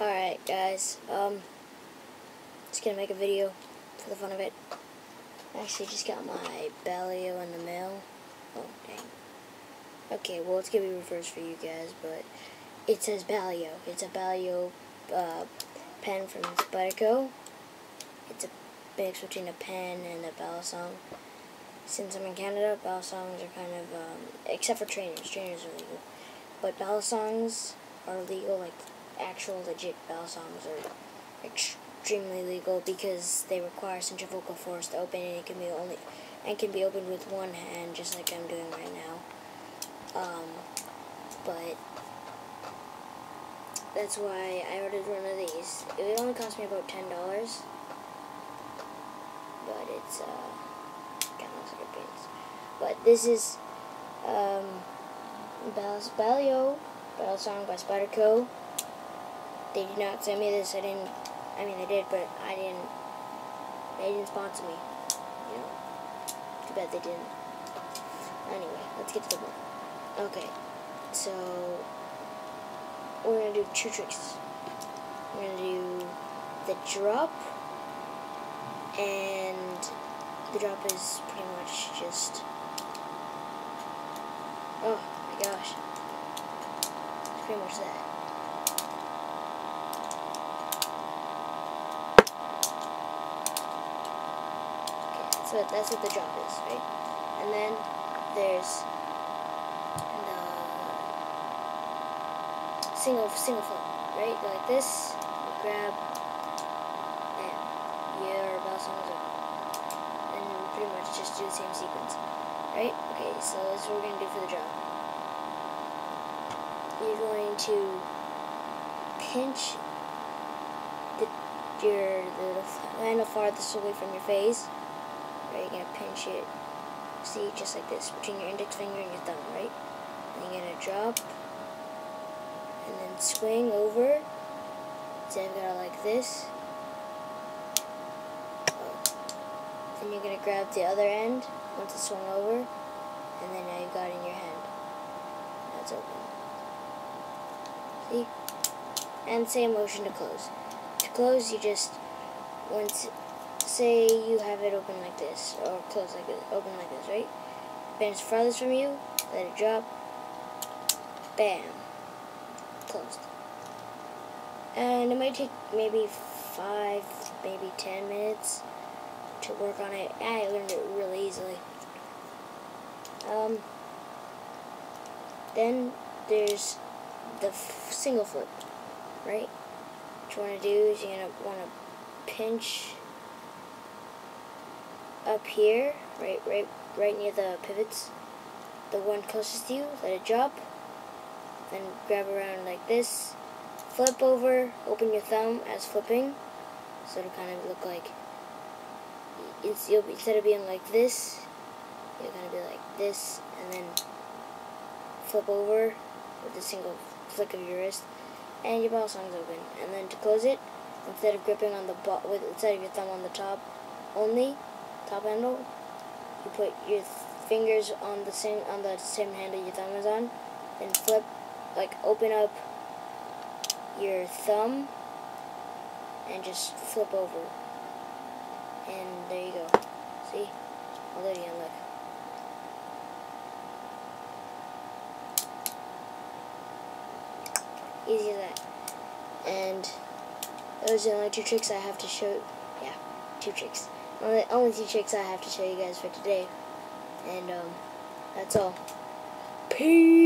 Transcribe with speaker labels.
Speaker 1: Alright guys, just gonna make a video for the fun of it. I actually just got my Balio in the mail. Oh, dang. Okay, well it's gonna be reversed for you guys, but it says Balio. It's a Balio pen from Spyderco. It's a mix between a pen and a Balisong. Since I'm in Canada, Balisongs are kind of, except for trainers. Trainers are legal. But Balisongs are legal, like actual legit Balisongs are extremely legal because they require centrifugal force to open, and it can be opened with one hand, just like I'm doing right now. But that's why I ordered one of these. It only cost me about $10, but it's kind of looks like a pins. But this is Balio Balisong by Spyderco. They did not send me this. I mean, they did, but they didn't sponsor me. You know, too bad they didn't. Anyway, let's get to the point. Okay, so we're gonna do two tricks. We're gonna do the drop, and the drop is pretty much just, oh my gosh, it's pretty much that. So that's what the drop is, right? And then there's the single flip, right? Go like this, you grab, and your Balisong is up. And you pretty much just do the same sequence, right? Okay, so this is what we're going to do for the drop. You're going to pinch the handle farthest away from your face. Right, you're going to pinch it, see, just like this, between your index finger and your thumb, right? And you're going to drop, and then swing over. So I've got it like this. Oh. Then you're going to grab the other end, once it's swung over, and then now you've got it in your hand. Now it's open. See? And same motion to close. To close, you just, say you have it open like this, or closed like this, open like this, right? Then it's farthest from you, let it drop, bam, closed. And it might take maybe 5, maybe 10 minutes to work on it. I learned it really easily. Then there's the single flip, right? What you want to do is you're going to want to pinch up here, right near the pivots, the one closest to you, let it drop, then grab around like this, flip over, open your thumb as flipping, so it'll kind of look like, instead of being like this, you're going to be like this, and then flip over with a single flick of your wrist, and your Balisong's open. And then to close it, instead of gripping on the instead of your thumb on the top only, top handle, you put your fingers on the same handle your thumb is on, and flip, like open up your thumb and just flip over, and there you go. See? I'll do it again, look. Easy as that. And those are the only two tricks I have to show. Yeah, two tricks. Only two tricks I have to show you guys for today. And that's all. Peace.